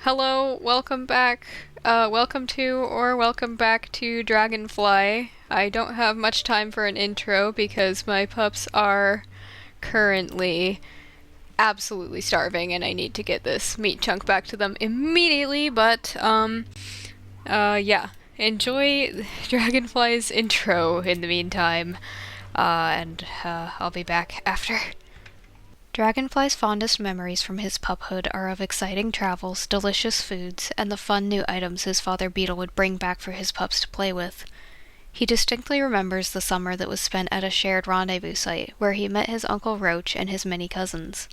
Hello, welcome back to Dragonfly. I don't have much time for an intro because my pups are currently absolutely starving and I need to get this meat chunk back to them immediately, yeah. Enjoy Dragonfly's intro in the meantime, and I'll be back after. Dragonfly's fondest memories from his puphood are of exciting travels, delicious foods, and the fun new items his father Beetle would bring back for his pups to play with. He distinctly remembers the summer that was spent at a shared rendezvous site, where he met his Uncle Roach and his many cousins.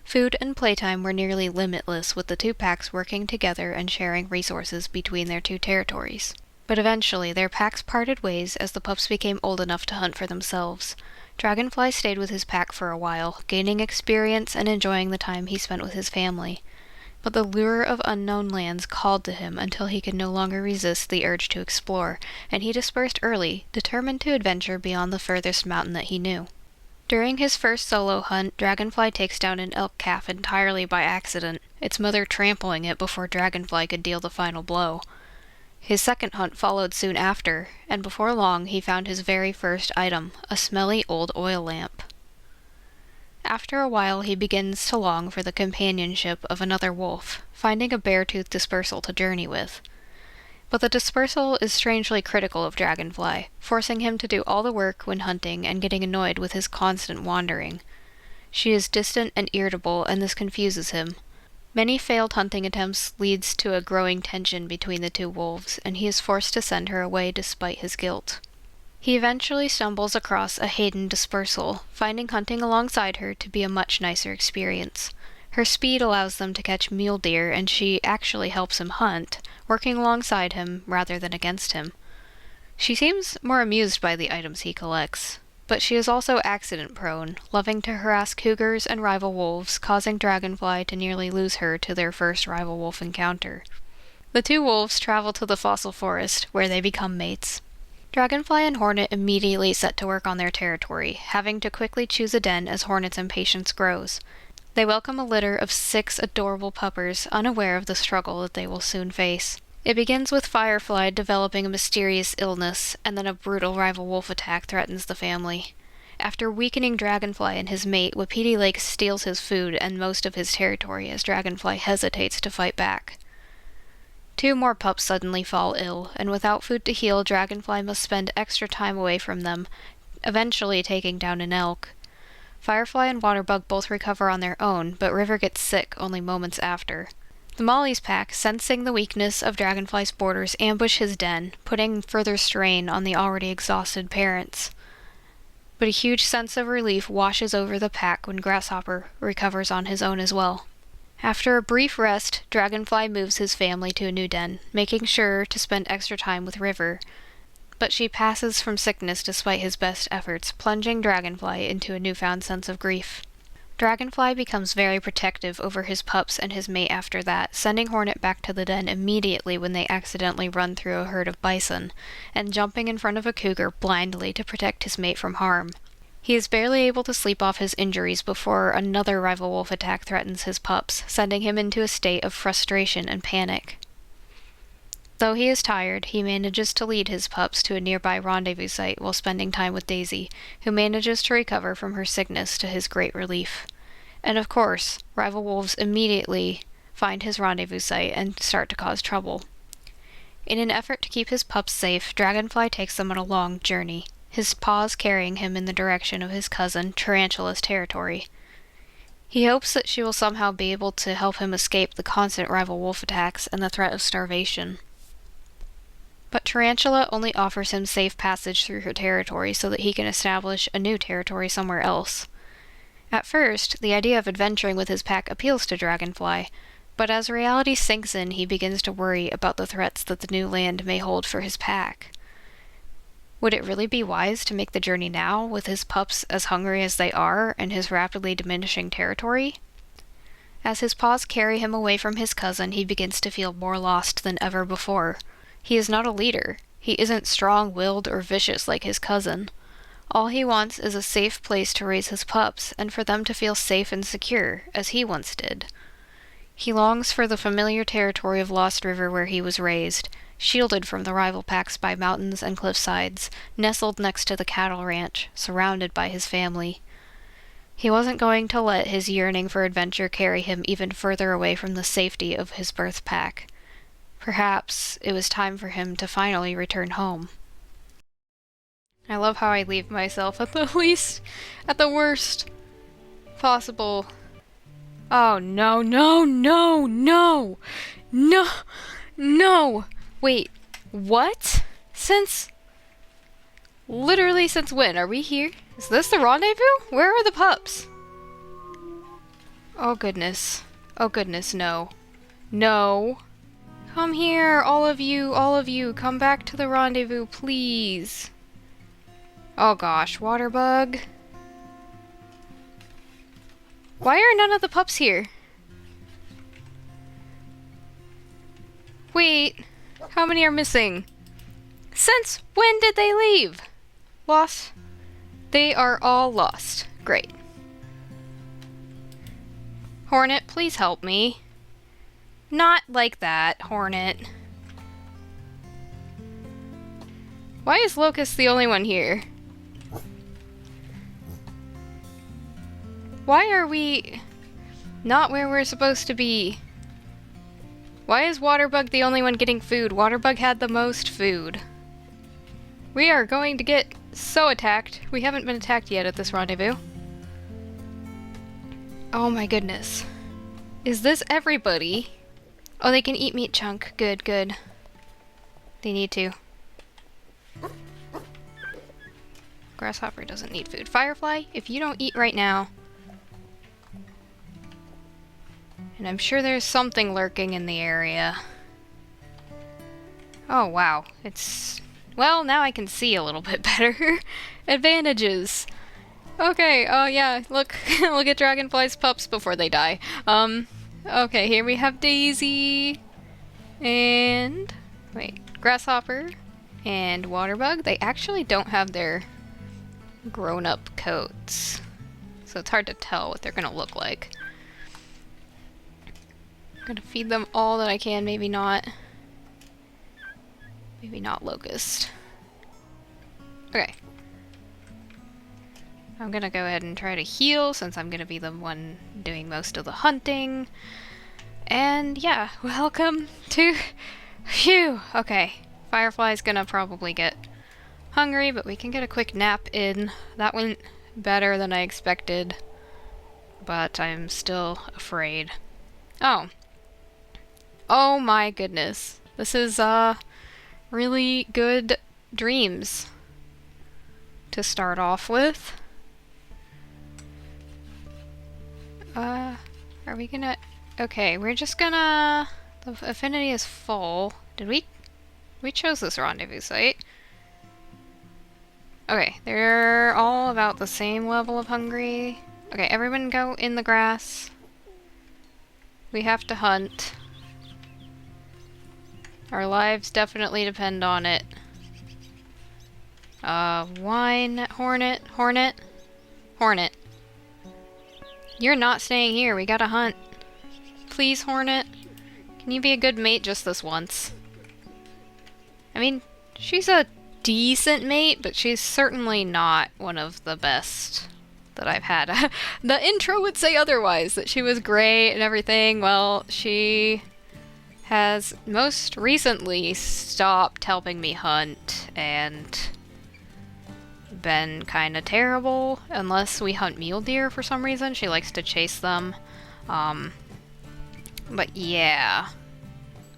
Food and playtime were nearly limitless, with the two packs working together and sharing resources between their two territories. But eventually, their packs parted ways as the pups became old enough to hunt for themselves. Dragonfly stayed with his pack for a while, gaining experience and enjoying the time he spent with his family. But the lure of unknown lands called to him until he could no longer resist the urge to explore, and he dispersed early, determined to adventure beyond the furthest mountain that he knew. During his first solo hunt, Dragonfly takes down an elk calf entirely by accident, its mother trampling it before Dragonfly could deal the final blow. His second hunt followed soon after, and before long he found his very first item, a smelly old oil lamp. After a while he begins to long for the companionship of another wolf, finding a bear-tooth dispersal to journey with. But the dispersal is strangely critical of Dragonfly, forcing him to do all the work when hunting and getting annoyed with his constant wandering. She is distant and irritable, and this confuses him. Many failed hunting attempts leads to a growing tension between the two wolves, and he is forced to send her away despite his guilt. He eventually stumbles across a Hayden dispersal, finding hunting alongside her to be a much nicer experience. Her speed allows them to catch mule deer, and she actually helps him hunt, working alongside him rather than against him. She seems more amused by the items he collects. But she is also accident-prone, loving to harass cougars and rival wolves, causing Dragonfly to nearly lose her to their first rival wolf encounter. The two wolves travel to the fossil forest, where they become mates. Dragonfly and Hornet immediately set to work on their territory, having to quickly choose a den as Hornet's impatience grows. They welcome a litter of 6 adorable puppers, unaware of the struggle that they will soon face. It begins with Firefly developing a mysterious illness, and then a brutal rival wolf attack threatens the family. After weakening Dragonfly and his mate, Wapiti Lake steals his food and most of his territory as Dragonfly hesitates to fight back. 2 more pups suddenly fall ill, and without food to heal, Dragonfly must spend extra time away from them, eventually taking down an elk. Firefly and Waterbug both recover on their own, but River gets sick only moments after. The Molly's pack, sensing the weakness of Dragonfly's boarders, ambush his den, putting further strain on the already exhausted parents. But a huge sense of relief washes over the pack when Grasshopper recovers on his own as well. After a brief rest, Dragonfly moves his family to a new den, making sure to spend extra time with River. But she passes from sickness despite his best efforts, plunging Dragonfly into a newfound sense of grief. Dragonfly becomes very protective over his pups and his mate after that, sending Hornet back to the den immediately when they accidentally run through a herd of bison, and jumping in front of a cougar blindly to protect his mate from harm. He is barely able to sleep off his injuries before another rival wolf attack threatens his pups, sending him into a state of frustration and panic. Though he is tired, he manages to lead his pups to a nearby rendezvous site while spending time with Daisy, who manages to recover from her sickness to his great relief. And of course, rival wolves immediately find his rendezvous site and start to cause trouble. In an effort to keep his pups safe, Dragonfly takes them on a long journey, his paws carrying him in the direction of his cousin Tarantula's territory. He hopes that she will somehow be able to help him escape the constant rival wolf attacks and the threat of starvation. But Tarantula only offers him safe passage through her territory so that he can establish a new territory somewhere else. At first, the idea of adventuring with his pack appeals to Dragonfly, but as reality sinks in, he begins to worry about the threats that the new land may hold for his pack. Would it really be wise to make the journey now, with his pups as hungry as they are and his rapidly diminishing territory? As his paws carry him away from his cousin, he begins to feel more lost than ever before. He is not a leader. He isn't strong-willed or vicious like his cousin. All he wants is a safe place to raise his pups, and for them to feel safe and secure, as he once did. He longs for the familiar territory of Lost River where he was raised, shielded from the rival packs by mountains and cliffsides, nestled next to the cattle ranch, surrounded by his family. He wasn't going to let his yearning for adventure carry him even further away from the safety of his birth pack. Perhaps it was time for him to finally return home. I love how I leave myself at the worst possible. Oh, no, no, no, no, no, no. Wait, what? Literally since when? Are we here? Is this the rendezvous? Where are the pups? Oh goodness. Oh goodness, no. No. Come here, all of you, come back to the rendezvous, please. Oh gosh, water bug. Why are none of the pups here? Wait, how many are missing? Since when did they leave? Lost? They are all lost. Great. Hornet, please help me. Not like that, Hornet. Why is Locust the only one here? Why are we not where we're supposed to be? Why is Waterbug the only one getting food? Waterbug had the most food. We are going to get so attacked. We haven't been attacked yet at this rendezvous. Oh my goodness. Is this everybody? Oh, they can eat meat chunk. Good, good. They need to. Grasshopper doesn't need food. Firefly, if you don't eat right now... And I'm sure there's something lurking in the area. Oh, wow. It's... Well, now I can see a little bit better. Advantages. Okay, oh yeah, look. Look at Dragonfly's pups before they die. Okay, here we have Daisy. And... Wait, Grasshopper. And Waterbug. They actually don't have their grown-up coats. So it's hard to tell what they're gonna look like. I'm gonna feed them all that I can, maybe not. Maybe not Locust. Okay. I'm gonna go ahead and try to heal since I'm gonna be the one doing most of the hunting. And yeah, welcome to... Phew! Okay. Firefly's gonna probably get hungry, but we can get a quick nap in. That went better than I expected. But I'm still afraid. Oh. Oh my goodness. This is, really good dreams to start off with. Are we gonna... Okay, we're just gonna... The affinity is full. Did we... We chose this rendezvous site. Okay, they're all about the same level of hungry. Okay, everyone go in the grass. We have to hunt. Our lives definitely depend on it. Wine, Hornet, Hornet, Hornet. You're not staying here, we gotta hunt. Please, Hornet. Can you be a good mate just this once? I mean, she's a decent mate, but she's certainly not one of the best that I've had. The intro would say otherwise, that she was great and everything. Well, she has most recently stopped helping me hunt and been kind of terrible unless we hunt mule deer for some reason. She likes to chase them. But yeah.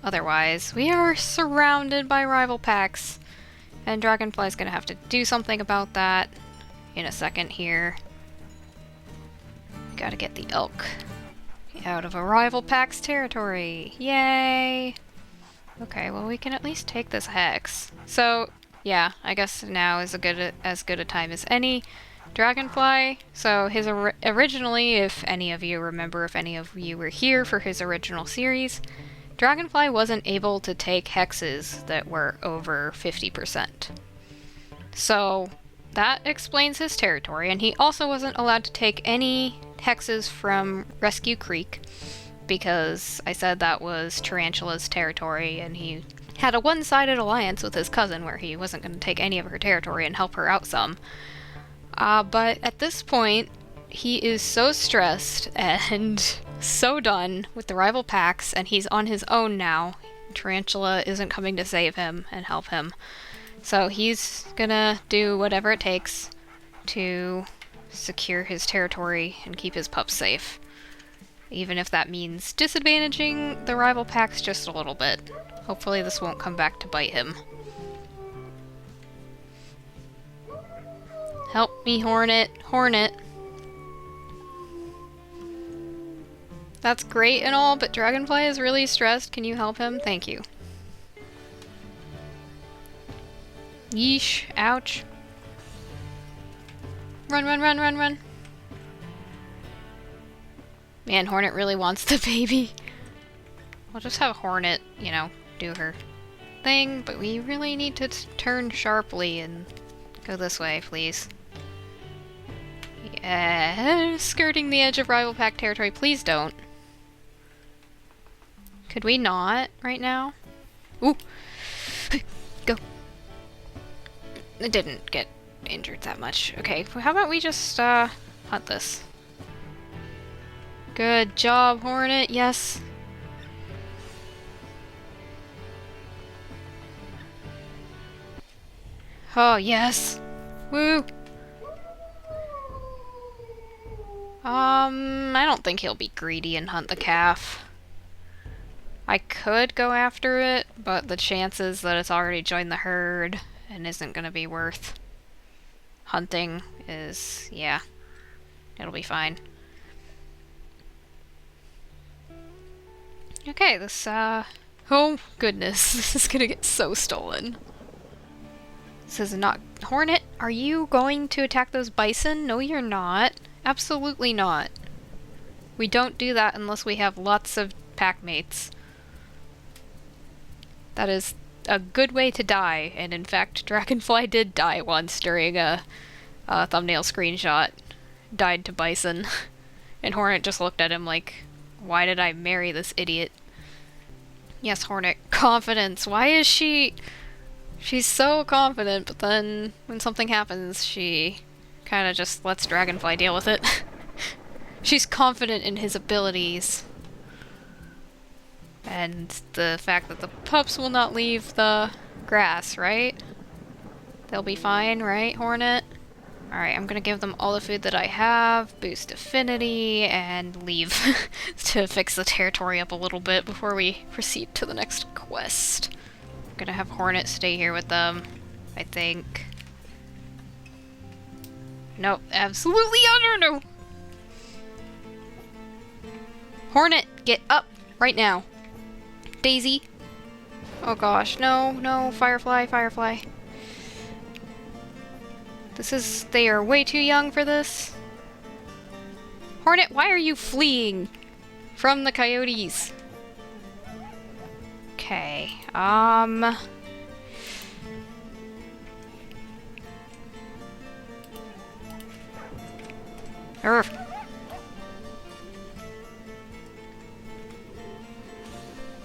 Otherwise, we are surrounded by rival packs. And Dragonfly's gonna have to do something about that in a second here. We gotta get the elk out of a rival pack's territory. Yay! Okay, well we can at least take this hex. So, yeah, I guess now is as good a time as any. Dragonfly, so his originally, if any of you remember, if any of you were here for his original series, Dragonfly wasn't able to take hexes that were over 50%. So that explains his territory, and he also wasn't allowed to take any hexes from Rescue Creek, because I said that was Tarantula's territory, and he had a one-sided alliance with his cousin where he wasn't going to take any of her territory and help her out some. But at this point, he is so stressed and so done with the rival packs, and he's on his own now. Tarantula isn't coming to save him and help him. So he's gonna do whatever it takes to secure his territory and keep his pups safe. Even if that means disadvantaging the rival packs just a little bit. Hopefully this won't come back to bite him. Help me, Hornet. Hornet. That's great and all, but Dragonfly is really stressed. Can you help him? Thank you. Yeesh. Ouch. Run, run, run, run, run. Man, Hornet really wants the baby. We'll just have Hornet, you know, do her thing, but we really need to turn sharply and go this way, please. Yeah, skirting the edge of rival pack territory. Please don't. Could we not right now? Ooh! Go! It didn't get injured that much. Okay, how about we just, hunt this? Good job, Hornet. Yes. Oh, yes. Woo! I don't think he'll be greedy and hunt the calf. I could go after it, but the chances that it's already joined the herd and isn't gonna be worth hunting is, yeah, it'll be fine. Okay, this, oh goodness, this is gonna get so stolen. This is not— Hornet, are you going to attack those bison? No, you're not. Absolutely not. We don't do that unless we have lots of pack mates. That is a good way to die, and in fact, Dragonfly did die once during a thumbnail screenshot. Died to bison. And Hornet just looked at him like, why did I marry this idiot? Yes, Hornet, confidence. Why is she— she's so confident, but then when something happens, she kind of just lets Dragonfly deal with it. She's confident in his abilities. And the fact that the pups will not leave the grass, right? They'll be fine, right, Hornet? Alright, I'm gonna give them all the food that I have, boost affinity, and leave to fix the territory up a little bit before we proceed to the next quest. I'm gonna have Hornet stay here with them, I think. Nope, absolutely no! Hornet, get up right now. Daisy. Oh gosh, no, no, Firefly, Firefly. They are way too young for this. Hornet, why are you fleeing from the coyotes? Okay,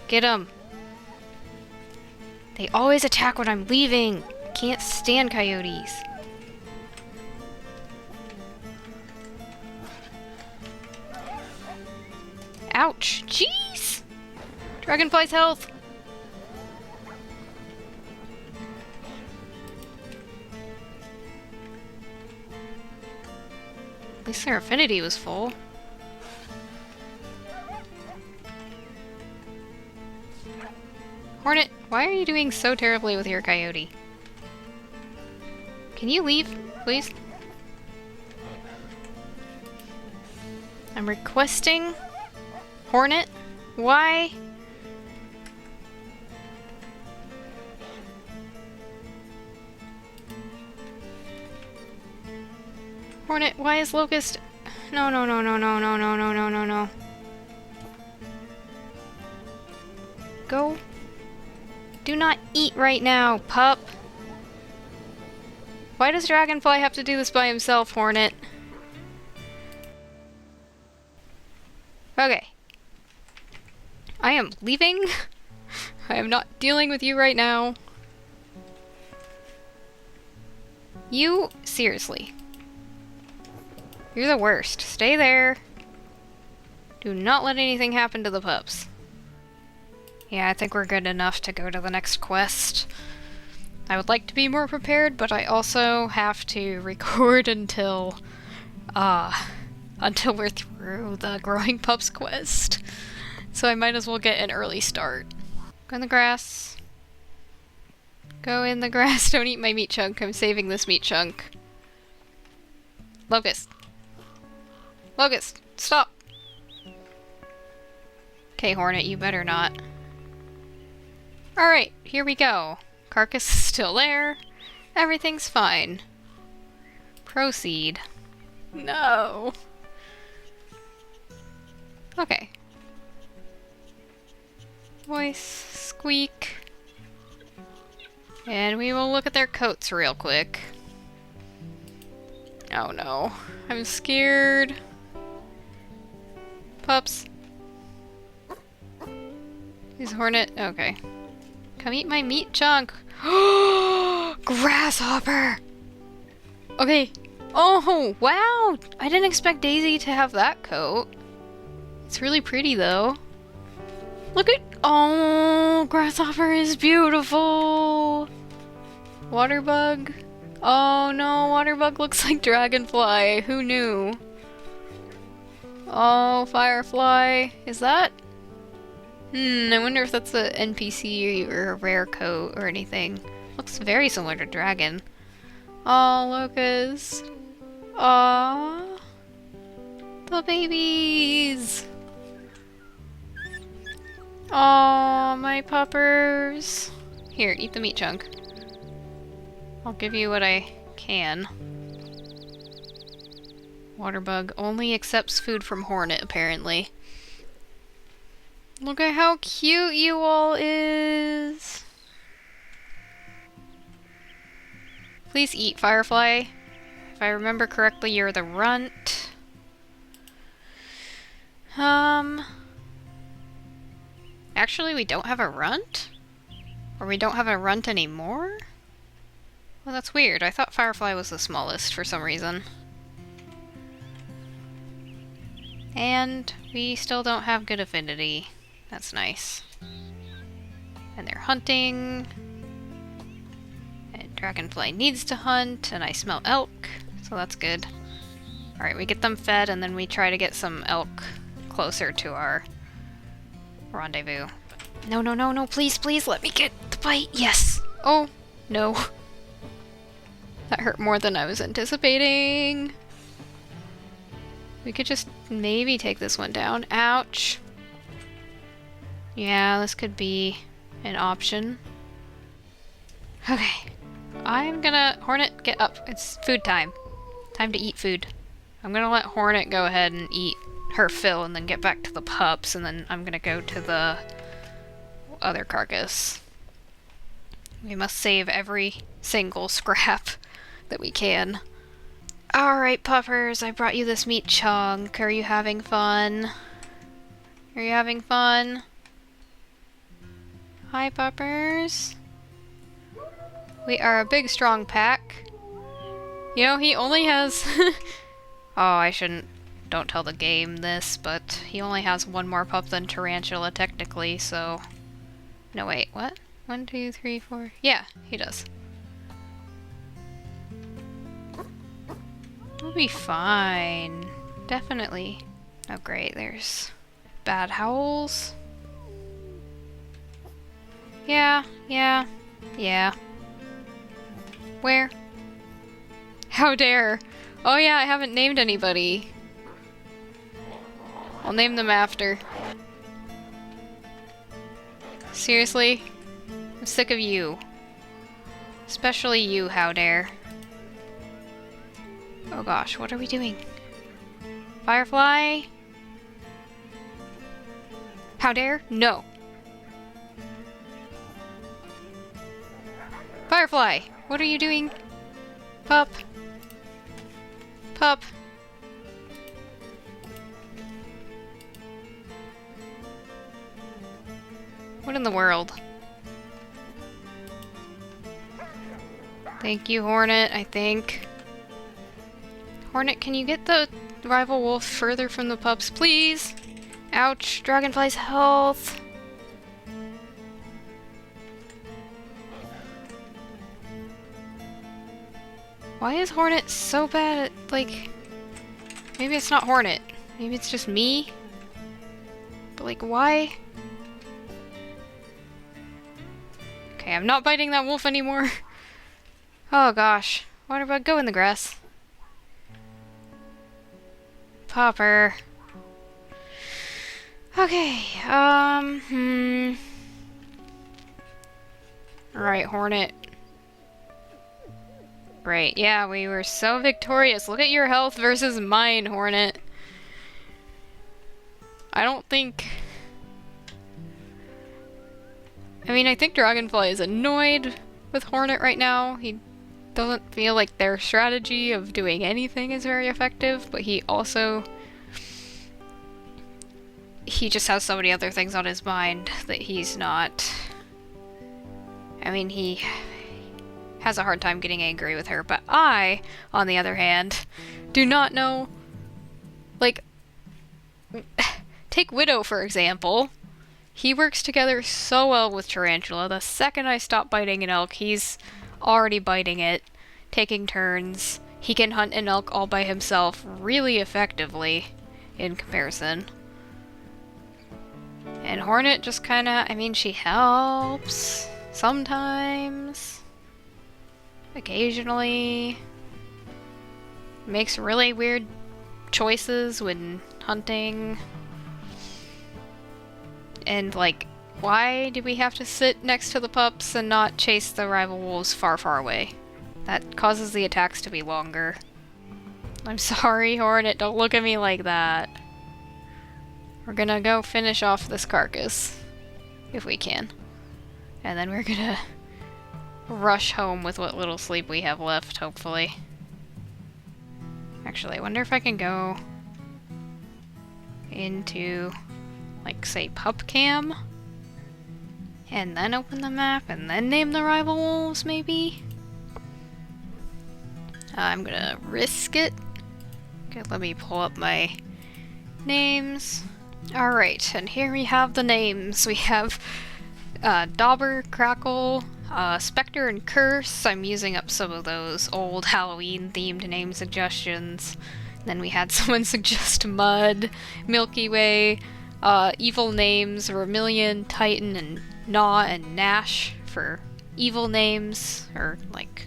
Get him. They always attack when I'm leaving. Can't stand coyotes. Ouch. Jeez. Dragonfly's health. At least their affinity was full. Hornet, why are you doing so terribly with your coyote? Can you leave, please? I'm requesting Hornet? Why? Hornet, why is Locust— No, no, no, no, no, no, no, no, no, no, no. Go. Do not eat right now, pup. Why does Dragonfly have to do this by himself, Hornet? Okay. I am leaving. I am not dealing with you right now. You, seriously. You're the worst. Stay there. Do not let anything happen to the pups. Yeah, I think we're good enough to go to the next quest. I would like to be more prepared, but I also have to record until we're through the growing pups quest. So I might as well get an early start. Go in the grass. Go in the grass. Don't eat my meat chunk. I'm saving this meat chunk. Locust. Locust, stop. Okay, Hornet, you better not. Alright, here we go. Carcass is still there. Everything's fine. Proceed. No. Okay. Voice, squeak. And we will look at their coats real quick. Oh no. I'm scared. Pups. Is Hornet? Okay. Come eat my meat chunk. Grasshopper! Okay. Oh, wow! I didn't expect Daisy to have that coat. It's really pretty, though. Look at... Oh, Grasshopper is beautiful! Waterbug? Oh no, Waterbug looks like Dragonfly. Who knew? Oh, Firefly. Is that... I wonder if that's a NPC or a rare coat or anything. Looks very similar to Dragon. Oh, Locust. Aww. The babies. Oh, my puppers. Here, eat the meat chunk. I'll give you what I can. Waterbug only accepts food from Hornet, apparently. Look at how cute you all is. Please eat, Firefly. If I remember correctly, you're the runt. Actually, we don't have a runt? Or we don't have a runt anymore? Well, that's weird. I thought Firefly was the smallest for some reason. And we still don't have good affinity. That's nice. And they're hunting. And Dragonfly needs to hunt, and I smell elk, so that's good. Alright, we get them fed, and then we try to get some elk closer to our rendezvous. No, no, no, no, please, please, let me get the bite. Yes! Oh, no. That hurt more than I was anticipating. We could just maybe take this one down. Ouch. Yeah, this could be an option. Okay. I'm gonna... Hornet, get up. It's food time. Time to eat food. I'm gonna let Hornet go ahead and eat her fill and then get back to the pups, and then I'm gonna go to the other carcass. We must save every single scrap that we can. Alright, puppers, I brought you this meat chunk. Are you having fun? Are you having fun? Hi, puppers. We are a big, strong pack. You know, he only has... Oh, I shouldn't... Don't tell the game this, but he only has one more pup than Tarantula, technically, so... No, wait, what? 1, 2, 3, 4... Yeah, he does. We'll be fine. Definitely. Oh, great, there's... bad howls. Yeah, yeah, yeah. Where? How dare! Oh yeah, I haven't named anybody. I'll name them after. Seriously? I'm sick of you. Especially you, how dare. Oh gosh, what are we doing? Firefly? How dare? No. Firefly! What are you doing? Pup. Pup. What in the world? Thank you, Hornet, I think. Hornet, can you get the rival wolf further from the pups, please? Ouch, Dragonfly's health. Why is Hornet so bad at, like... Maybe it's not Hornet. Maybe it's just me? But, like, why? Okay, I'm not biting that wolf anymore. Oh gosh. Waterbug, go in the grass. Popper. Okay, Alright, Hornet. Great, yeah, we were so victorious. Look at your health versus mine, Hornet. I don't think... I mean, I think Dragonfly is annoyed with Hornet right now. He doesn't feel like their strategy of doing anything is very effective, but he also... He just has so many other things on his mind that he's not... I mean, he has a hard time getting angry with her, but I, on the other hand, do not know... Like, take Widow, for example. He works together so well with Tarantula. The second I stop biting an elk, he's already biting it, taking turns. He can hunt an elk all by himself really effectively in comparison. And Hornet just kinda, I mean, she helps sometimes, occasionally, makes really weird choices when hunting. And, like, why do we have to sit next to the pups and not chase the rival wolves far, far away? That causes the attacks to be longer. I'm sorry, Hornet, don't look at me like that. We're gonna go finish off this carcass, if we can. And then we're gonna rush home with what little sleep we have left, hopefully. Actually, I wonder if I can go into... like, say, pup cam, and then open the map, and then name the rival wolves, maybe? I'm gonna risk it. Okay, let me pull up my names. Alright, and here we have the names. We have Dauber, Crackle, Spectre, and Curse. I'm using up some of those old Halloween-themed name suggestions. Then we had someone suggest Mud, Milky Way, evil names, Vermilion, Titan, and Gnaw, and Nash for evil names, or, like,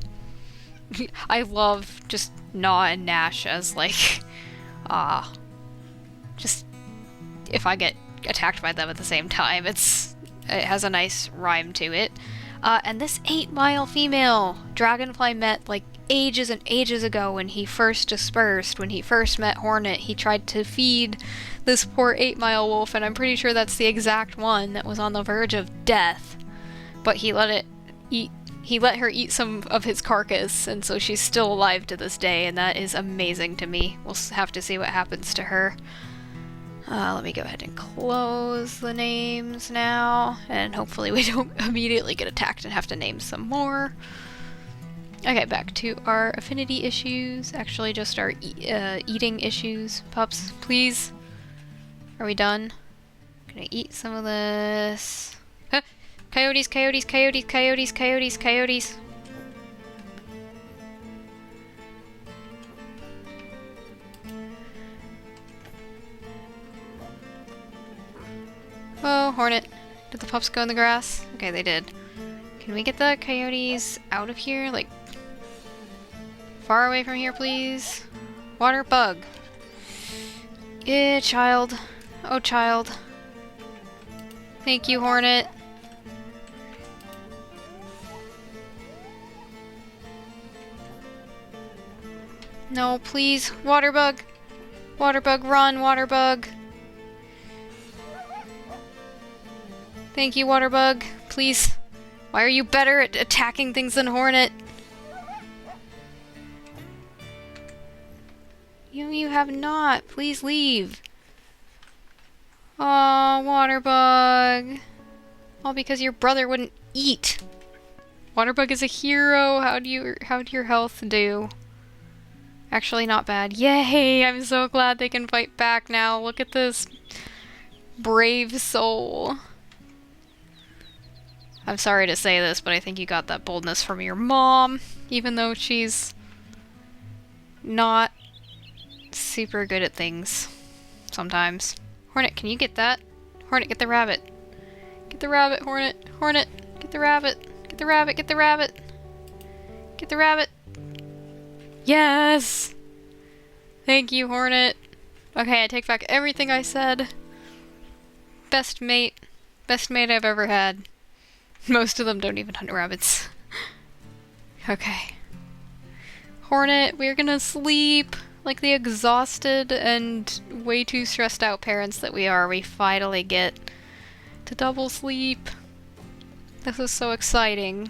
I love just Gnaw and Nash as, like, just, if I get attacked by them at the same time, it has a nice rhyme to it. And this 8-mile female Dragonfly met, like, ages and ages ago when he first dispersed, when he first met Hornet. He tried to feed this poor 8-mile wolf, and I'm pretty sure that's the exact one that was on the verge of death. But he let her eat some of his carcass, and so she's still alive to this day, and that is amazing to me. We'll have to see what happens to her. Let me go ahead and close the names now, and hopefully we don't immediately get attacked and have to name some more. Okay, back to our affinity issues. Actually, just our eating issues. Pups, please. Are we done? I'm gonna eat some of this. Huh! Coyotes, coyotes, coyotes, coyotes, coyotes, coyotes. Oh, Hornet. Did the pups go in the grass? Okay, they did. Can we get the coyotes out of here? Like, far away from here, please? Water bug. Yeah, child. Oh, child. Thank you, Hornet. No, please. Water bug. Water bug, run, water bug. Thank you, water bug. Please. Why are you better at attacking things than Hornet? You have not. Please leave. Aw, water bug. All because your brother wouldn't eat. Waterbug is a hero. How'd your health do? Actually not bad. Yay! I'm so glad they can fight back now. Look at this brave soul. I'm sorry to say this, but I think you got that boldness from your mom, even though she's not super good at things sometimes. Hornet, can you get that? Hornet, get the rabbit. Get the rabbit, Hornet. Hornet, get the rabbit. Get the rabbit, get the rabbit. Get the rabbit. Yes! Thank you, Hornet. Okay, I take back everything I said. Best mate. Best mate I've ever had. Most of them don't even hunt rabbits. Okay. Hornet, we're gonna sleep. Like the exhausted and way too stressed out parents that we are, we finally get to double sleep. This is so exciting.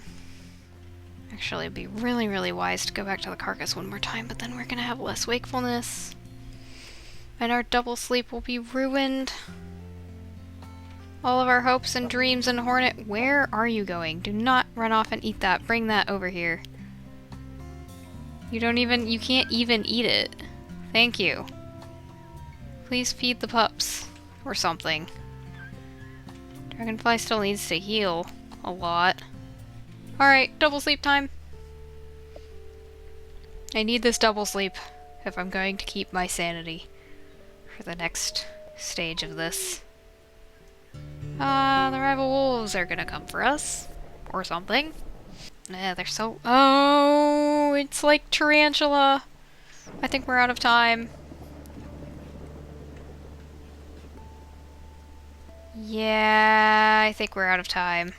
Actually, it'd be really, really wise to go back to the carcass one more time, but then we're gonna have less wakefulness. And our double sleep will be ruined. All of our hopes and dreams. And Hornet, where are you going? Do not run off and eat that. Bring that over here. You can't even eat it. Thank you. Please feed the pups. Or something. Dragonfly still needs to heal a lot. Alright, double sleep time. I need this double sleep if I'm going to keep my sanity for the next stage of this. The rival wolves are gonna come for us. Or something. They're so... Oh, it's like Tarantula. I think we're out of time. Yeah, I think we're out of time.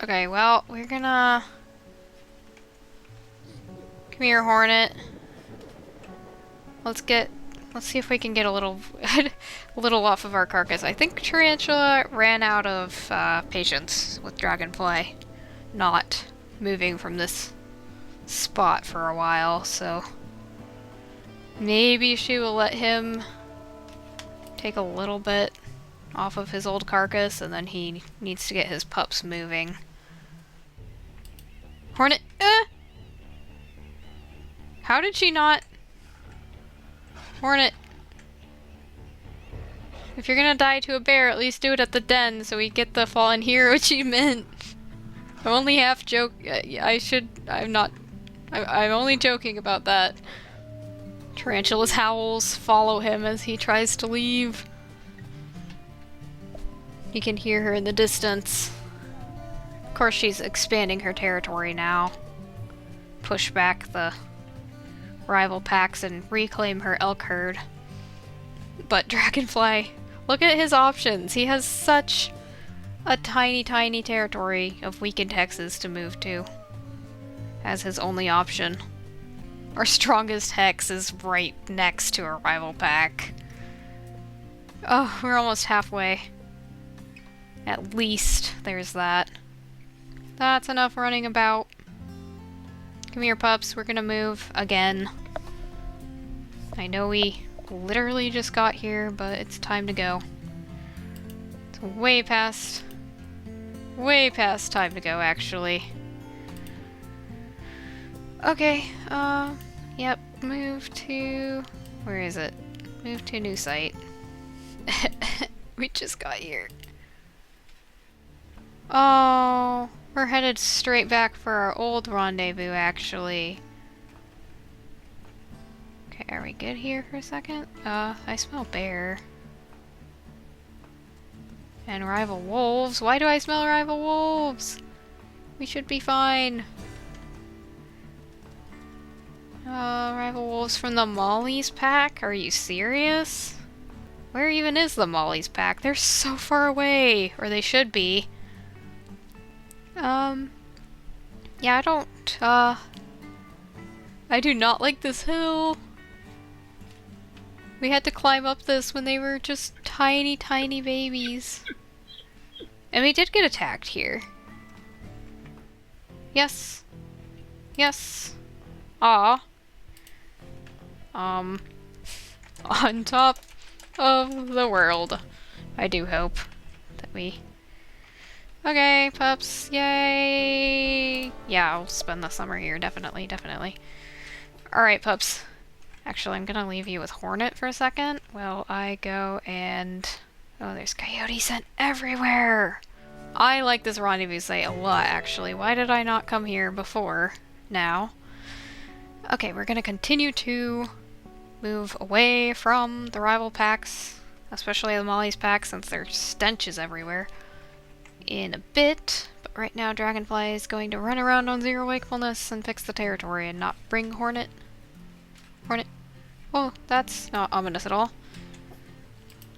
Okay, well, we're gonna... Come here, Hornet. Let's see if we can get a little off of our carcass. I think Tarantula ran out of patience with Dragonfly not moving from this spot for a while, so maybe she will let him take a little bit off of his old carcass, and then he needs to get his pups moving. Hornet, how did she not? Hornet. If you're gonna die to a bear, at least do it at the den so we get the fallen hero achievement. I'm only half I'm only joking about that. Tarantula's howls follow him as he tries to leave. You can hear her in the distance. Of course, she's expanding her territory now. Push back the rival packs and reclaim her elk herd. But Dragonfly, look at his options. He has such a tiny, tiny territory of weakened hexes to move to as his only option. Our strongest hex is right next to a rival pack. Oh, we're almost halfway. At least there's that. That's enough running about. Come here, pups. We're gonna move again. I know we literally just got here, but it's time to go. It's way past time to go, actually. Okay, yep, move to... Where is it? Move to a new site. We just got here. Oh, we're headed straight back for our old rendezvous, actually. Okay, are we good here for a second? I smell bear. And rival wolves. Why do I smell rival wolves? We should be fine. Rival wolves from the Molly's pack? Are you serious? Where even is the Molly's pack? They're so far away. Or they should be. Yeah, I do not like this hill. We had to climb up this when they were just tiny, tiny babies. And we did get attacked here. Yes. Yes. Aw. on top of the world. I do hope that we... Okay, pups, yay! Yeah, I'll spend the summer here, definitely, definitely. Alright, pups. Actually, I'm gonna leave you with Hornet for a second while I go and... Oh, there's coyote scent everywhere! I like this rendezvous site a lot, actually. Why did I not come here before now? Okay, we're gonna continue to move away from the rival packs, especially the Molly's pack, since there's stenches everywhere, in a bit. But right now, Dragonfly is going to run around on 0 wakefulness and fix the territory and not bring Hornet. Hornet. Oh, that's not ominous at all.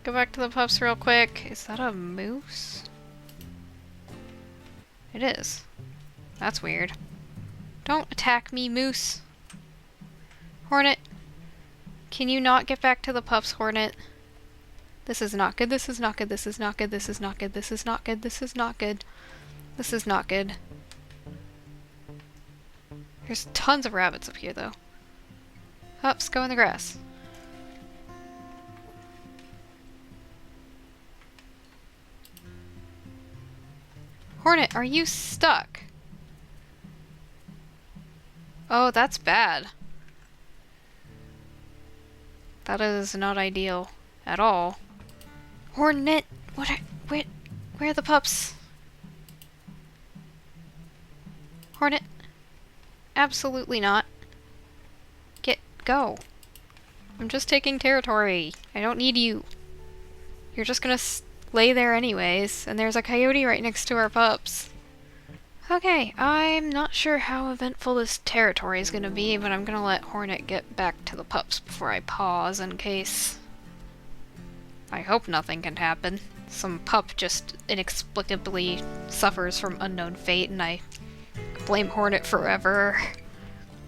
Go back to the pups real quick. Is that a moose? It is. That's weird. Don't attack me, moose. Hornet. Can you not get back to the pups, Hornet? This is not good, this is not good, this is not good, this is not good, this is not good, this is not good. This is not good. There's tons of rabbits up here, though. Pups, go in the grass. Hornet, are you stuck? Oh, that's bad. That is not ideal at all. Hornet! Where are the pups? Hornet? Absolutely not. Go. I'm just taking territory. I don't need you. You're just gonna lay there anyways, and there's a coyote right next to our pups. Okay, I'm not sure how eventful this territory is gonna be, but I'm gonna let Hornet get back to the pups before I pause in case... I hope nothing can happen. Some pup just inexplicably suffers from unknown fate, and I blame Hornet forever.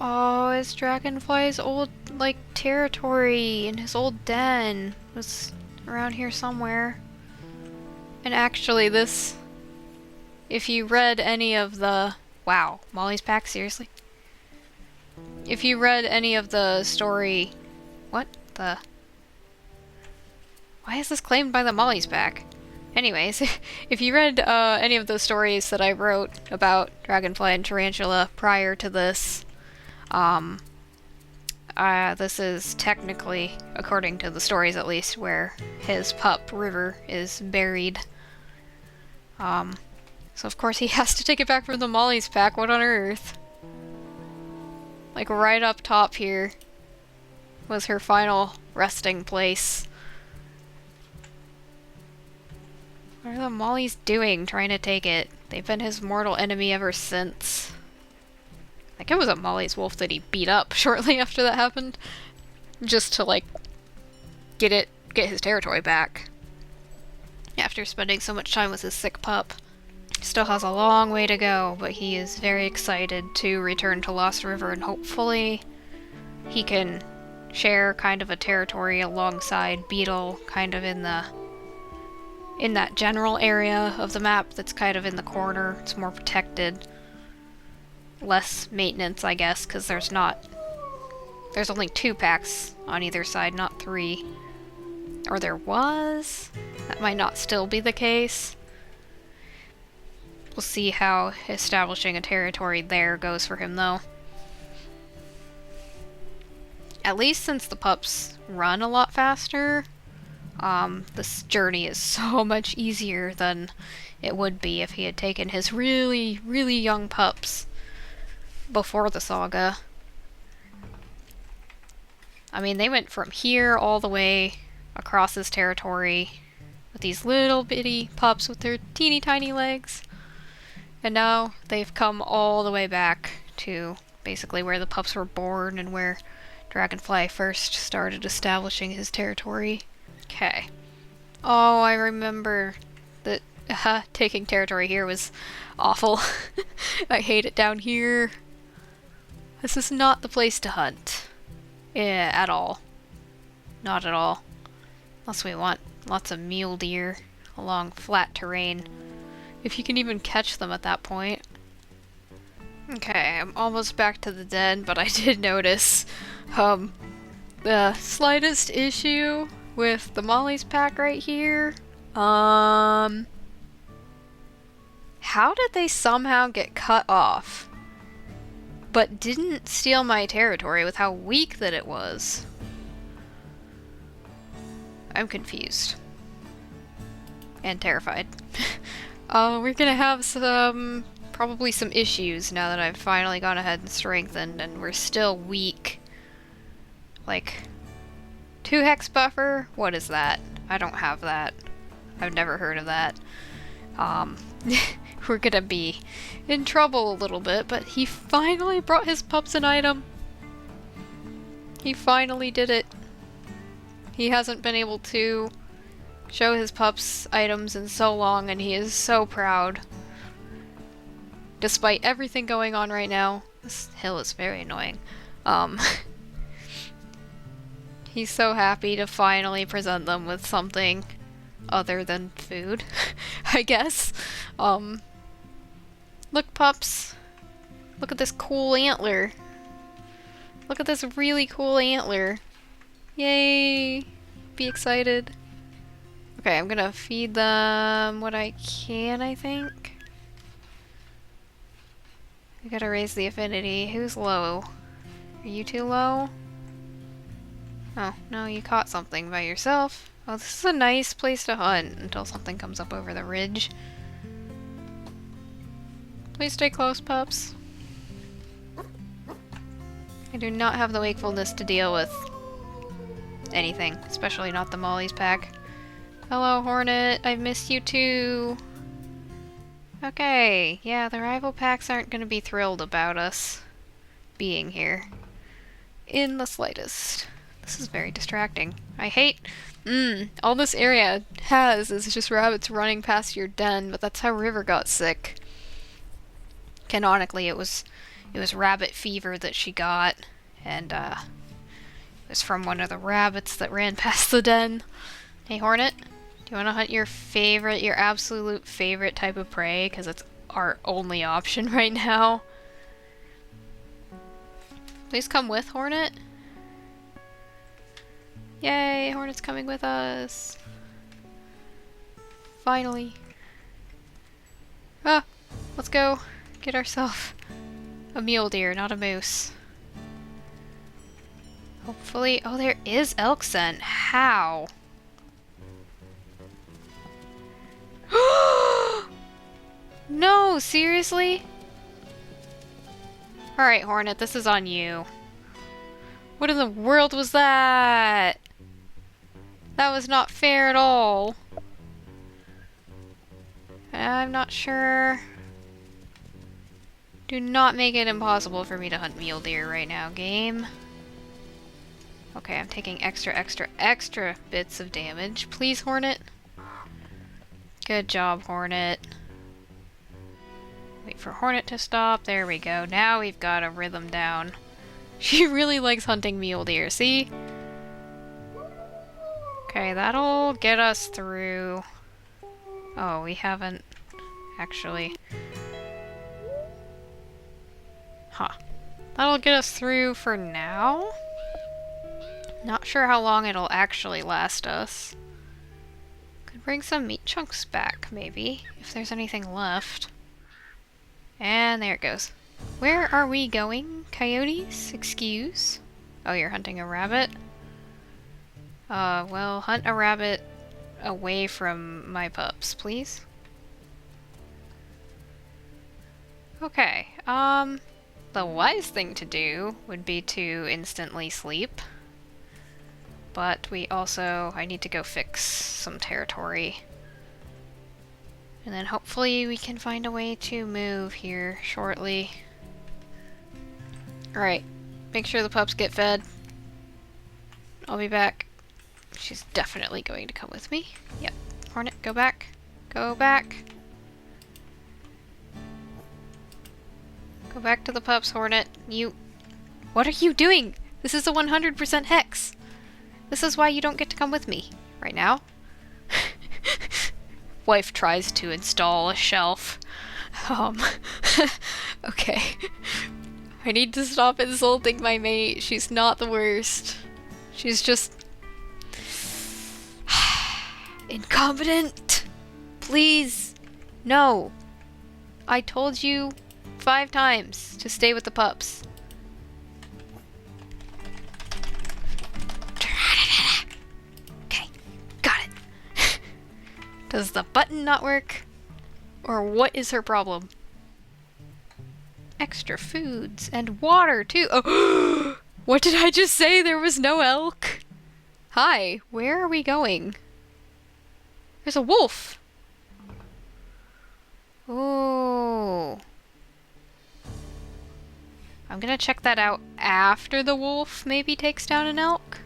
Oh, it's Dragonfly's old, like, territory in his old den. It was around here somewhere. And actually, this... If you read any of the... Wow, Molly's pack, seriously? If you read any of the story... What the... Why is this claimed by the Molly's pack? Anyways, if you read any of the stories that I wrote about Dragonfly and Tarantula prior to this, this is technically, according to the stories at least, where his pup, River, is buried. So of course he has to take it back from the Molly's pack, what on earth? Like right up top here was her final resting place. What are the Mollies doing trying to take it? They've been his mortal enemy ever since. I think it was a Molly's wolf that he beat up shortly after that happened. Just to, like, get his territory back. After spending so much time with his sick pup. Still has a long way to go, but he is very excited to return to Lost River, and hopefully he can share kind of a territory alongside Beetle, kind of in that general area of the map that's kind of in the corner. It's more protected. Less maintenance, I guess, because there's only 2 packs on either side, not 3. Or there was? That might not still be the case. We'll see how establishing a territory there goes for him, though. At least since the pups run a lot faster, this journey is so much easier than it would be if he had taken his really, really young pups before the saga. I mean, they went from here all the way across his territory with these little bitty pups with their teeny tiny legs. And now they've come all the way back to basically where the pups were born and where Dragonfly first started establishing his territory. Okay. Oh, I remember that taking territory here was awful. I hate it down here. This is not the place to hunt. Yeah, at all. Not at all. Unless we want lots of mule deer along flat terrain. If you can even catch them at that point. Okay, I'm almost back to the den, but I did notice the slightest issue with the Molly's pack right here. How did they somehow get cut off, but didn't steal my territory with how weak that it was? I'm confused. And terrified. We're gonna have probably some issues now that I've finally gone ahead and strengthened, and we're still weak. Like, 2 hex buffer? What is that? I don't have that. I've never heard of that. We're gonna be in trouble a little bit, but he finally brought his pups an item. He finally did it. He hasn't been able to show his pups items in so long, and he is so proud. Despite everything going on right now. This hill is very annoying. He's so happy to finally present them with something other than food, I guess. Look, pups. Look at this cool antler. Look at this really cool antler. Yay! Be excited. Okay, I'm gonna feed them what I can, I think. I gotta raise the affinity. Who's low? Are you too low? Oh, no, you caught something by yourself. Oh, this is a nice place to hunt until something comes up over the ridge. Please stay close, pups. I do not have the wakefulness to deal with anything, especially not the Molly's pack. Hello, Hornet. I've missed you too. Okay, yeah, the rival packs aren't gonna be thrilled about us being here. In the slightest. This is very distracting. I hate... all this area has is just rabbits running past your den, but that's how River got sick. Canonically, it was rabbit fever that she got, and it was from one of the rabbits that ran past the den. Hey, Hornet, do you want to hunt your absolute favorite type of prey? Because it's our only option right now. Please come with, Hornet. Yay, Hornet's coming with us. Finally. Ah, let's go get ourselves a mule deer, not a moose. Hopefully, oh, there is elk scent. How? No, seriously? Alright, Hornet, this is on you. What in the world was that? That was not fair at all. I'm not sure. Do not make it impossible for me to hunt mule deer right now, game. Okay, I'm taking extra bits of damage. Please, Hornet. Good job, Hornet. Wait for Hornet to stop. There we go. Now we've got a rhythm down. She really likes hunting mule deer, see? Okay, that'll get us through... Oh, we haven't actually... Huh. That'll get us through for now? Not sure how long it'll actually last us. Could bring some meat chunks back, maybe, if there's anything left. And there it goes. Where are we going, coyotes? Excuse? Oh, you're hunting a rabbit? Well, hunt a rabbit away from my pups, please. Okay, the wise thing to do would be to instantly sleep. But we also... I need to go fix some territory. And then hopefully we can find a way to move here shortly. Alright, make sure the pups get fed. I'll be back. She's definitely going to come with me. Yep. Hornet, go back. Go back. Go back to the pups, Hornet. You... What are you doing? This is a 100% hex. This is why you don't get to come with me right now. Wife tries to install a shelf. Okay. I need to stop insulting my mate. She's not the worst. She's just... incompetent! Please! No! I told you 5 times to stay with the pups. Okay, got it. Does the button not work? Or what is her problem? Extra foods and water too. Oh, what did I just say? There was no elk. Hi, where are we going? There's a wolf. Oh. I'm gonna check that out after the wolf maybe takes down an elk.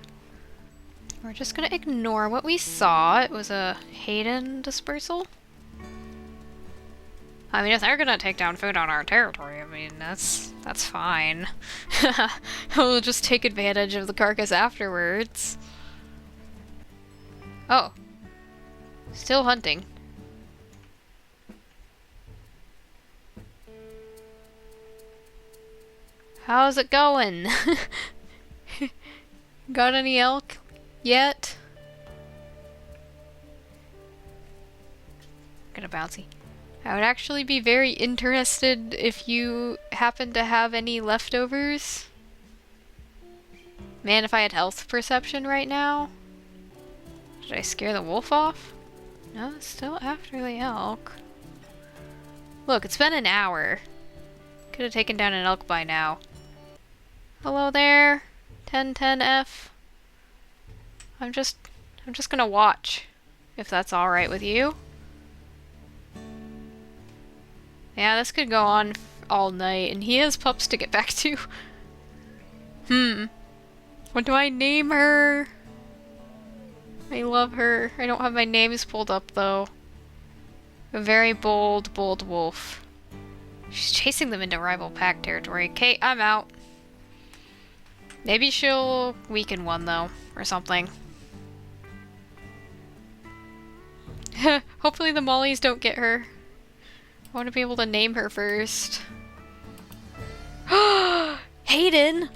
We're just gonna ignore what we saw. It was a Hayden dispersal. I mean, if they're gonna take down food on our territory, I mean, that's fine. We'll just take advantage of the carcass afterwards. Oh. Still hunting. How's it going? Got any elk yet? Gonna bouncy. I would actually be very interested if you happen to have any leftovers. Man, if I had health perception right now. Did I scare the wolf off? No, it's still after the elk. Look, it's been an hour. Could have taken down an elk by now. Hello there, 1010F. I'm just gonna watch, if that's alright with you. Yeah, this could go on all night, and he has pups to get back to. What do I name her? I love her. I don't have my names pulled up, though. A very bold, bold wolf. She's chasing them into rival pack territory. Okay, I'm out. Maybe she'll weaken one, though, or something. Hopefully the mollies don't get her. I want to be able to name her first. Hayden!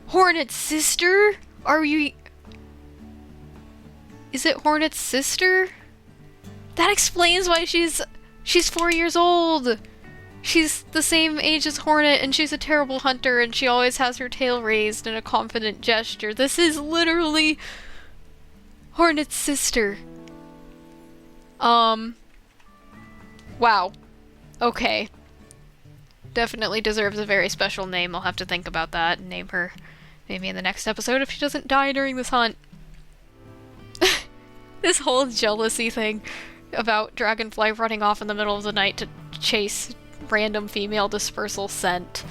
Hornet's sister? Are you... Is it Hornet's sister? That explains why she's 4 years old! She's the same age as Hornet, and she's a terrible hunter, and she always has her tail raised in a confident gesture. This is literally Hornet's sister. Wow. Okay. Definitely deserves a very special name. I'll have to think about that and name her maybe in the next episode if she doesn't die during this hunt. This whole jealousy thing about Dragonfly running off in the middle of the night to chase random female dispersal scent.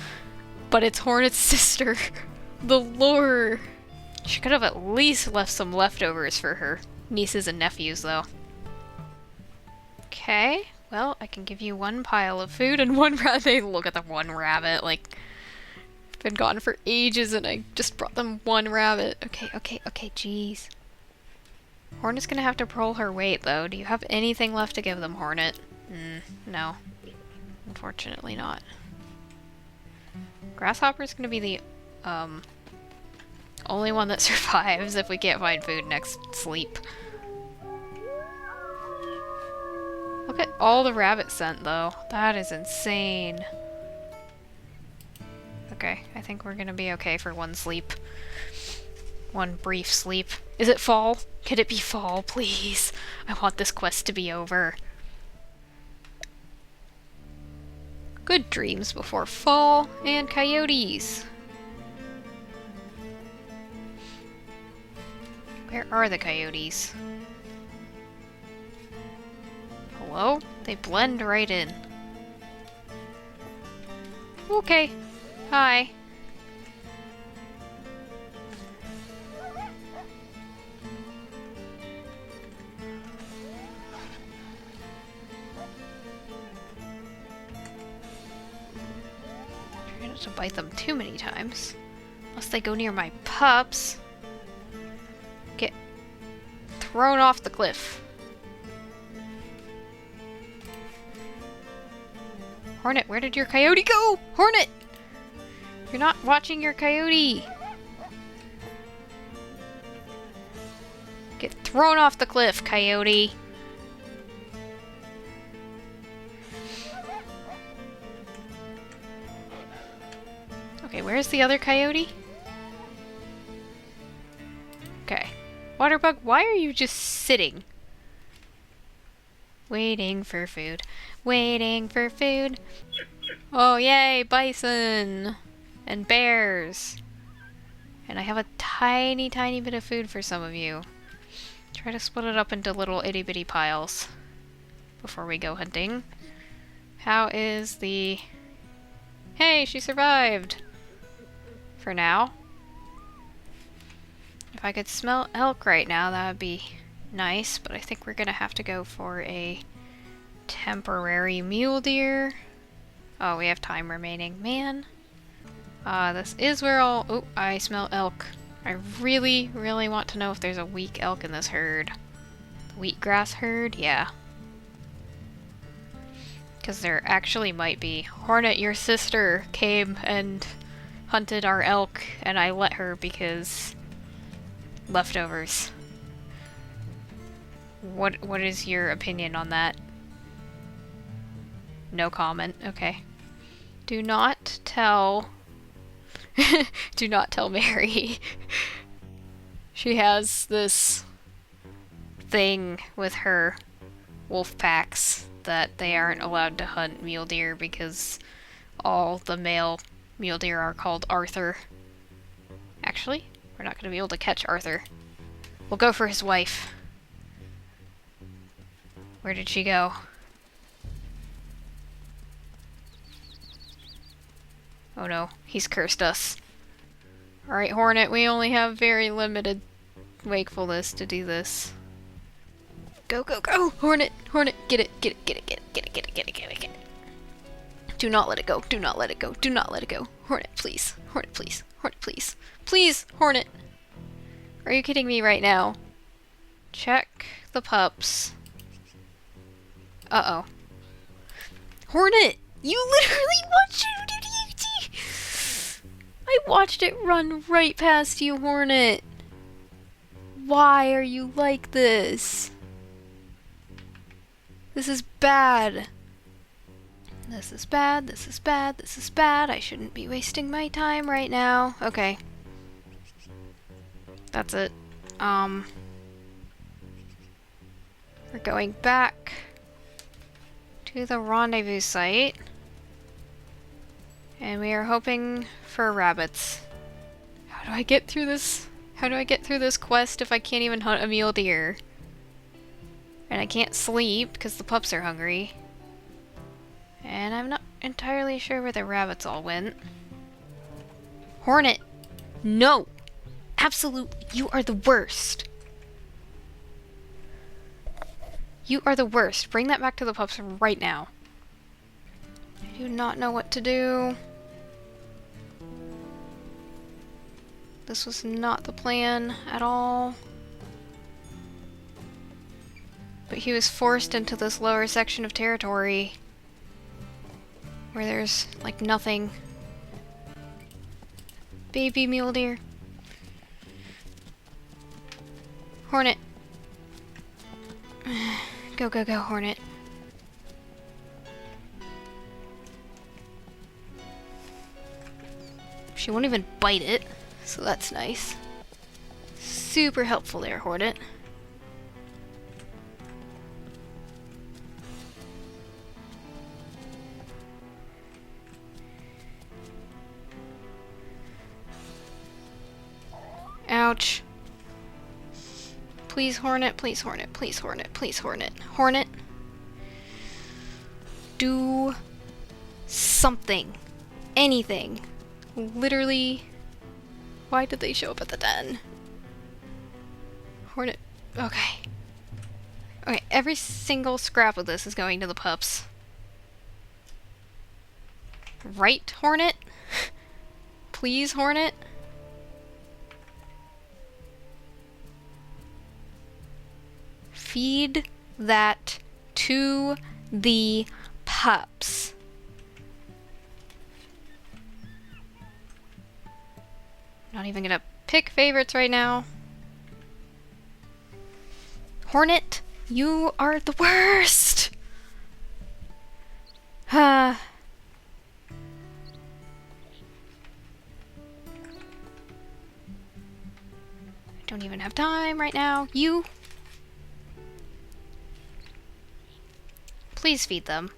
But it's Hornet's sister. The lure. She could have at least left some leftovers for her nieces and nephews, though. Okay. Well, I can give you 1 pile of food and 1 rabbit. Look at the 1 rabbit. Like, been gone for ages and I just brought them 1 rabbit. Okay, jeez. Hornet's gonna have to pull her weight, though. Do you have anything left to give them, Hornet? No. Unfortunately not. Grasshopper's gonna be the, only one that survives if we can't find food next sleep. Look at all the rabbit scent, though. That is insane. Okay, I think we're gonna be okay for 1 sleep. 1 brief sleep. Is it fall? Could it be fall, please? I want this quest to be over. Good dreams before fall, and coyotes. Where are the coyotes? Hello? They blend right in. Okay. Hi. Try not to bite them too many times. Unless they go near my pups. Get thrown off the cliff. Hornet, where did your coyote go? Hornet! You're not watching your coyote! Get thrown off the cliff, coyote! Okay, where's the other coyote? Okay. Waterbug, why are you just sitting? Waiting for food. Waiting for food. Oh, yay! Bison! And bears! And I have a tiny, tiny bit of food for some of you. Try to split it up into little itty-bitty piles before we go hunting. How is the... Hey, she survived! For now. If I could smell elk right now, that would be nice, but I think we're gonna have to go for a temporary mule deer. Oh, we have time remaining. Man. This is where I'll... Oh, I smell elk. I really, really want to know if there's a weak elk in this herd. Wheatgrass herd? Yeah. Because there actually might be. Hornet, your sister, came and hunted our elk, and I let her because... leftovers. What is your opinion on that? No comment. Okay. Do not tell... Do not tell Mary. She has this thing with her wolf packs that they aren't allowed to hunt mule deer because all the male mule deer are called Arthur. Actually, we're not going to be able to catch Arthur. We'll go for his wife. Where did she go? Oh no, he's cursed us. Alright, Hornet, we only have very limited wakefulness to do this. Go, go, go! Hornet! Hornet! Get it! Get it! Get it! Get it! Get it! Get it! Get it! Get it! Get it! Do not let it go! Do not let it go! Do not let it go! Hornet, please! Hornet, please! Hornet, please! Please, Hornet! Are you kidding me right now? Check the pups. Uh-oh. Hornet! You literally watched it! I watched it run right past you, Hornet! Why are you like this? This is bad. This is bad, this is bad, this is bad. I shouldn't be wasting my time right now. Okay. That's it. We're going back to the rendezvous site. And we are hoping for rabbits. How do I get through this? How do I get through this quest if I can't even hunt a mule deer? And I can't sleep because the pups are hungry. And I'm not entirely sure where the rabbits all went. Hornet! No! Absolutely, you are the worst. You are the worst. Bring that back to the pups right now. I do not know what to do. This was not the plan at all. But he was forced into this lower section of territory where there's, like, nothing. Baby mule deer. Hornet. Go, go, go, Hornet. She won't even bite it, so that's nice. Super helpful there, Hornet. Ouch. Please, Hornet, please, Hornet, please, Hornet, please, Hornet. Hornet. Do something. Anything. Literally. Why did they show up at the den? Hornet. Okay. Okay, every single scrap of this is going to the pups. Right, Hornet? Please, Hornet? Feed that to the pups. Not even gonna pick favorites right now. Hornet, you are the worst! Don't even have time right now. You! Please feed them.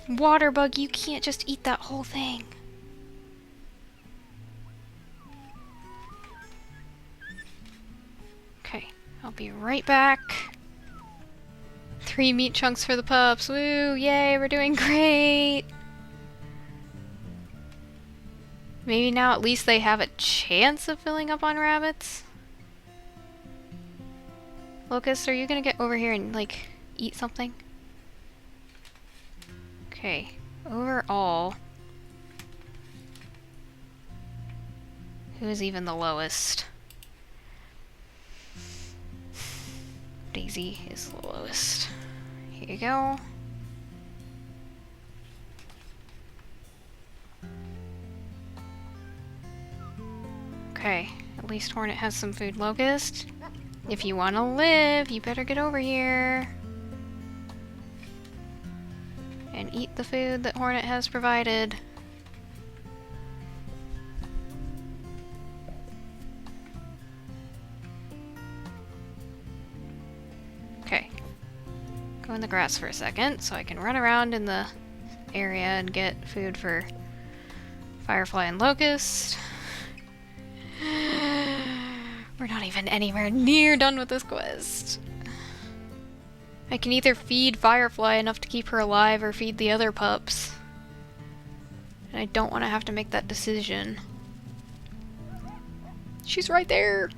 Water bug, you can't just eat that whole thing. Okay, I'll be right back. 3 meat chunks for the pups. Woo! Yay, we're doing great! Maybe now at least they have a chance of filling up on rabbits? Locust, are you gonna get over here and, like, eat something? Okay, overall... who is even the lowest? Daisy is the lowest. Here you go. Okay, at least Hornet has some food. Locust, if you want to live, you better get over here and eat the food that Hornet has provided. Okay, go in the grass for a second so I can run around in the area and get food for Firefly and Locust. We're not even anywhere near done with this quest. I can either feed Firefly enough to keep her alive or feed the other pups. And I don't want to have to make that decision. She's right there!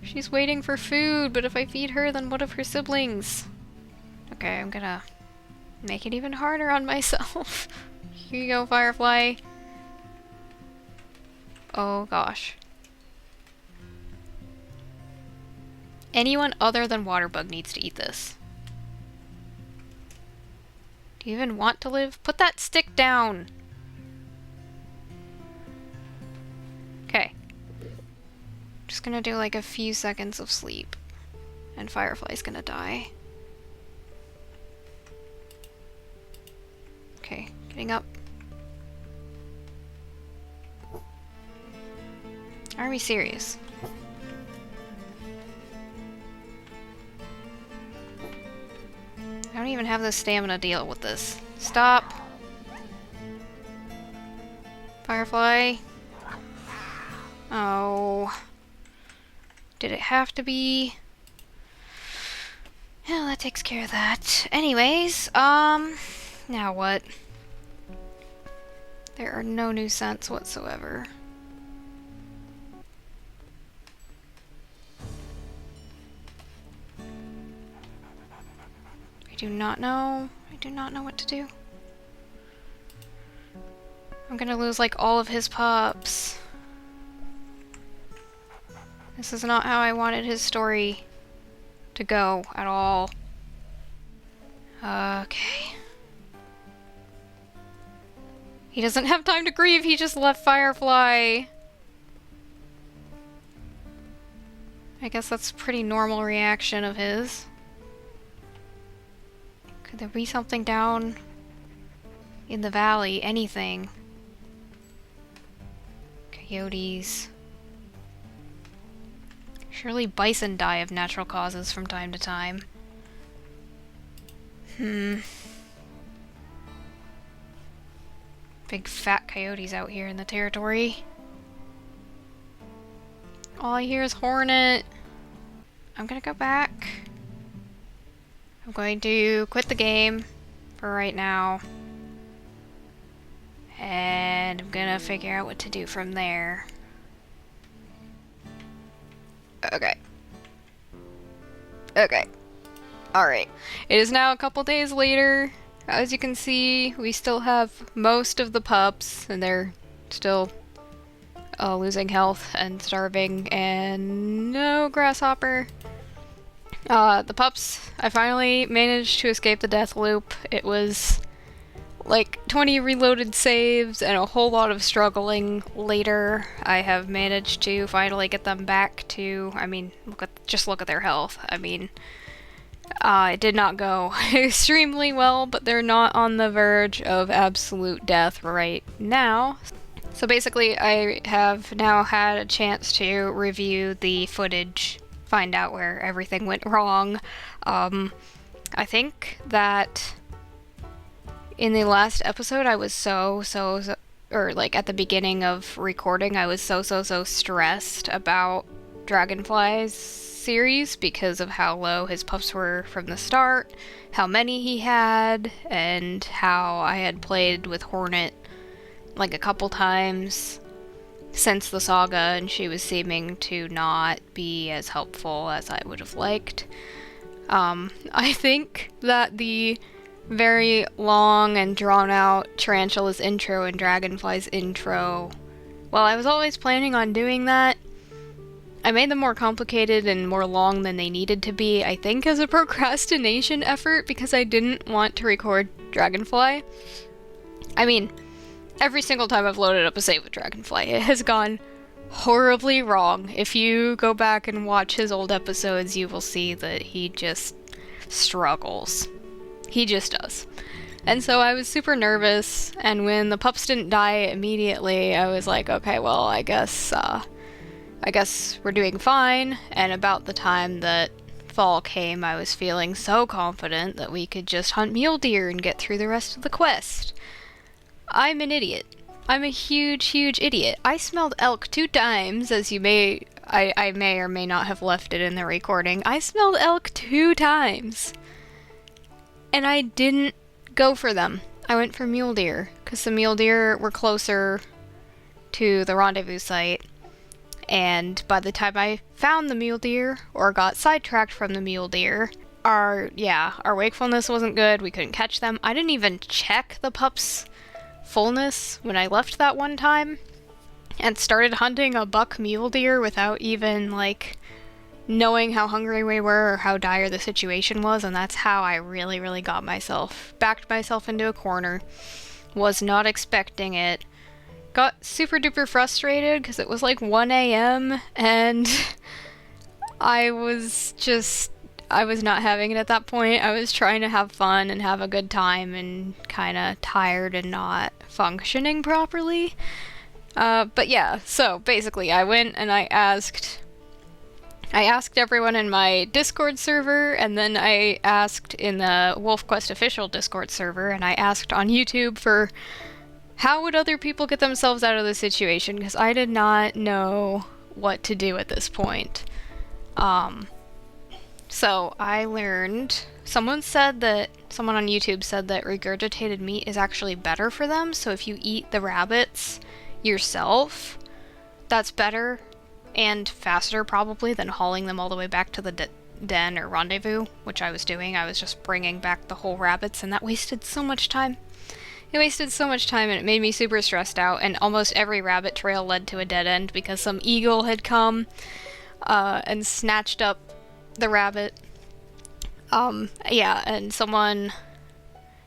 She's waiting for food, but if I feed her, then what of her siblings? Okay, I'm gonna make it even harder on myself. Here you go, Firefly. Oh gosh. Anyone other than Waterbug needs to eat this. Do you even want to live? Put that stick down! Okay. Just gonna do like a few seconds of sleep. And Firefly's gonna die. Okay, getting up. Are we serious? I don't even have the stamina to deal with this. Stop! Firefly? Oh. Did it have to be? Yeah, that takes care of that. Anyways, now what? There are no new scents whatsoever. I do not know. I do not know what to do. I'm gonna lose like all of his pups. This is not how I wanted his story to go at all. Okay. He doesn't have time to grieve, he just left Firefly. I guess that's a pretty normal reaction of his. Could there be something down in the valley? Anything? Coyotes. Surely bison die of natural causes from time to time. Big fat coyotes out here in the territory. All I hear is Hornet. I'm gonna go back. I'm going to quit the game for right now. And I'm gonna figure out what to do from there. Okay. Okay. Alright. It is now a couple days later. As you can see, we still have most of the pups, and they're still losing health and starving, and no grasshopper. The pups, I finally managed to escape the death loop. It was like 20 reloaded saves and a whole lot of struggling later, I have managed to finally get them back to, I mean, just look at their health. I mean, it did not go extremely well, but they're not on the verge of absolute death right now. So basically, I have now had a chance to review the footage, find out where everything went wrong. I think that in the last episode, I was or like at the beginning of recording, I was so stressed about Dragonfly's series because of how low his pups were from the start, how many he had, and how I had played with Hornet like a couple times since the saga, and she was seeming to not be as helpful as I would have liked. I think that the very long and drawn-out Tarantula's intro and Dragonfly's intro, well, I was always planning on doing that. I made them more complicated and more long than they needed to be, I think as a procrastination effort, because I didn't want to record Dragonfly. I mean, every single time I've loaded up a save with Dragonfly, it has gone horribly wrong. If you go back and watch his old episodes, you will see that he just struggles. He just does. And so I was super nervous, and when the pups didn't die immediately, I was like, okay, well, I guess we're doing fine. And about the time that fall came, I was feeling so confident that we could just hunt mule deer and get through the rest of the quest. I'm an idiot. I'm a huge idiot. I smelled elk 2 times, as I may or may not have left it in the recording. I smelled elk 2 times. And I didn't go for them. I went for mule deer, because the mule deer were closer to the rendezvous site. And by the time I found the mule deer, or got sidetracked from the mule deer, our wakefulness wasn't good. We couldn't catch them. I didn't even check the pups' fullness when I left that one time, and started hunting a buck mule deer without even, like, knowing how hungry we were or how dire the situation was, and that's how I really backed myself into a corner. Was not expecting it. Got super duper frustrated because it was like 1 a.m. and I was not having it at that point. I was trying to have fun and have a good time and kind of tired and not functioning properly. But yeah, so basically I went and I asked everyone in my Discord server, and then I asked in the WolfQuest official Discord server, and I asked on YouTube for how would other people get themselves out of this situation, because I did not know what to do at this point. So I learned, someone on YouTube said that regurgitated meat is actually better for them, so if you eat the rabbits yourself, that's better and faster probably than hauling them all the way back to the den or rendezvous, which I was doing. I was just bringing back the whole rabbits, and that wasted so much time. It wasted so much time, and it made me super stressed out, and almost every rabbit trail led to a dead end because some eagle had come and snatched up the rabbit. And someone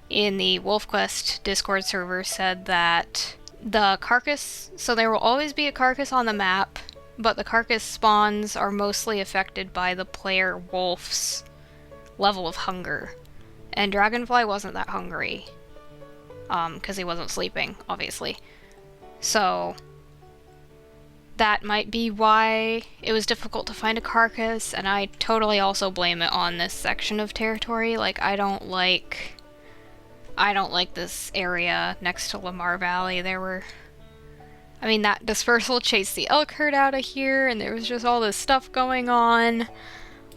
in the WolfQuest Discord server said that the carcass, so there will always be a carcass on the map, but the carcass spawns are mostly affected by the player wolf's level of hunger. And Dragonfly wasn't that hungry, because he wasn't sleeping, obviously. So that might be why it was difficult to find a carcass, and I totally also blame it on this section of territory. Like, I don't like this area next to Lamar Valley. That dispersal chased the elk herd out of here, and there was just all this stuff going on.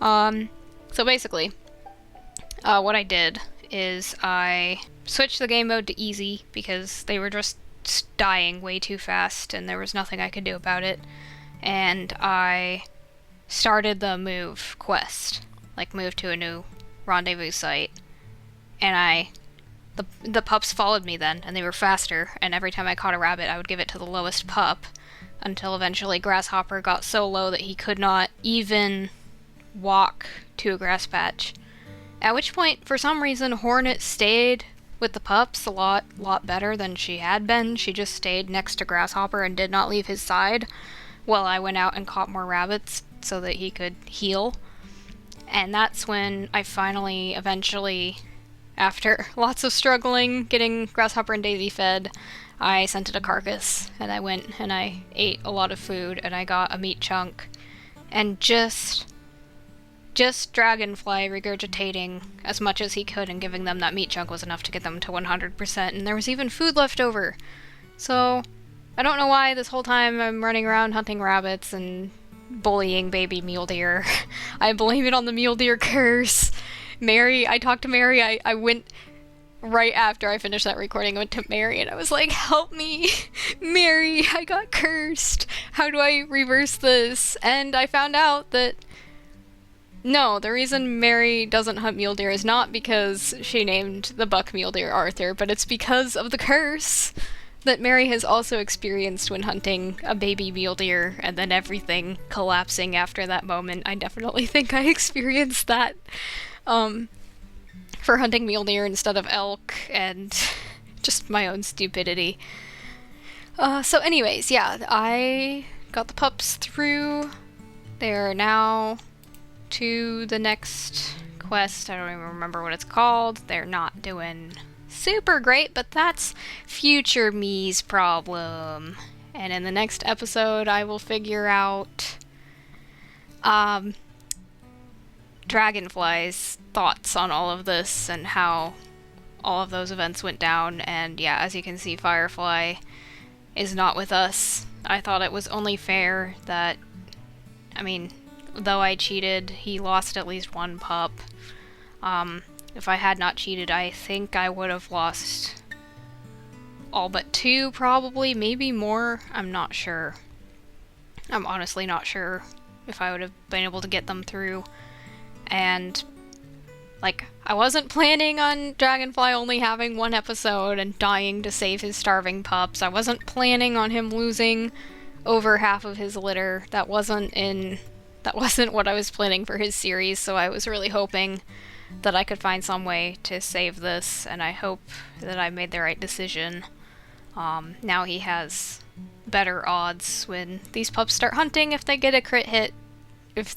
So basically, what I did is I switched the game mode to easy because they were just dying way too fast and there was nothing I could do about it. And I started the move quest, like move to a new rendezvous site. And the pups followed me then, and they were faster, and every time I caught a rabbit I would give it to the lowest pup, until eventually Grasshopper got so low that he could not even walk to a grass patch. At which point, for some reason, Hornet stayed with the pups a lot better than she had been. She just stayed next to Grasshopper and did not leave his side while I went out and caught more rabbits so that he could heal. And that's when I finally, eventually, after lots of struggling, getting Grasshopper and Daisy fed, I scented a carcass, and I went and I ate a lot of food, and I got a meat chunk, and just Dragonfly regurgitating as much as he could and giving them that meat chunk was enough to get them to 100%, and there was even food left over. So, I don't know why this whole time I'm running around hunting rabbits and bullying baby mule deer. I blame it on the mule deer curse. I talked to Mary, I went right after I finished that recording, I went to Mary and I was like, help me, Mary, I got cursed. How do I reverse this? And I found out that no, the reason Mary doesn't hunt mule deer is not because she named the buck mule deer Arthur, but it's because of the curse that Mary has also experienced when hunting a baby mule deer and then everything collapsing after that moment. I definitely think I experienced that for hunting mule deer instead of elk and just my own stupidity. So anyways, yeah, I got the pups through. They're now to the next quest. I don't even remember what it's called. They're not doing super great, but that's future me's problem. And in the next episode, I will figure out Dragonfly's thoughts on all of this and how all of those events went down. And yeah, as you can see, Firefly is not with us. I thought it was only fair that, I mean, though I cheated, he lost at least one pup. If I had not cheated, I think I would have lost all but two, probably, maybe more. I'm not sure. I'm honestly not sure if I would have been able to get them through. And, like, I wasn't planning on Dragonfly only having one episode and dying to save his starving pups. I wasn't planning on him losing over half of his litter. That wasn't what I was planning for his series, so I was really hoping that I could find some way to save this, and I hope that I made the right decision. Now he has better odds when these pups start hunting if they get a crit hit. If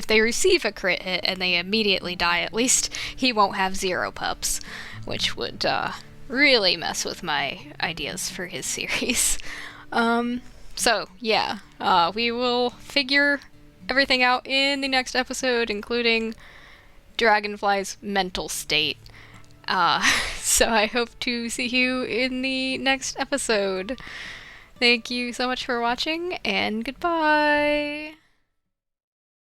they receive a crit hit and they immediately die, at least he won't have 0 pups, which would really mess with my ideas for his series. So yeah, we will figure everything out in the next episode, including Dragonfly's mental state. So I hope to see you in the next episode. Thank you so much for watching, and goodbye!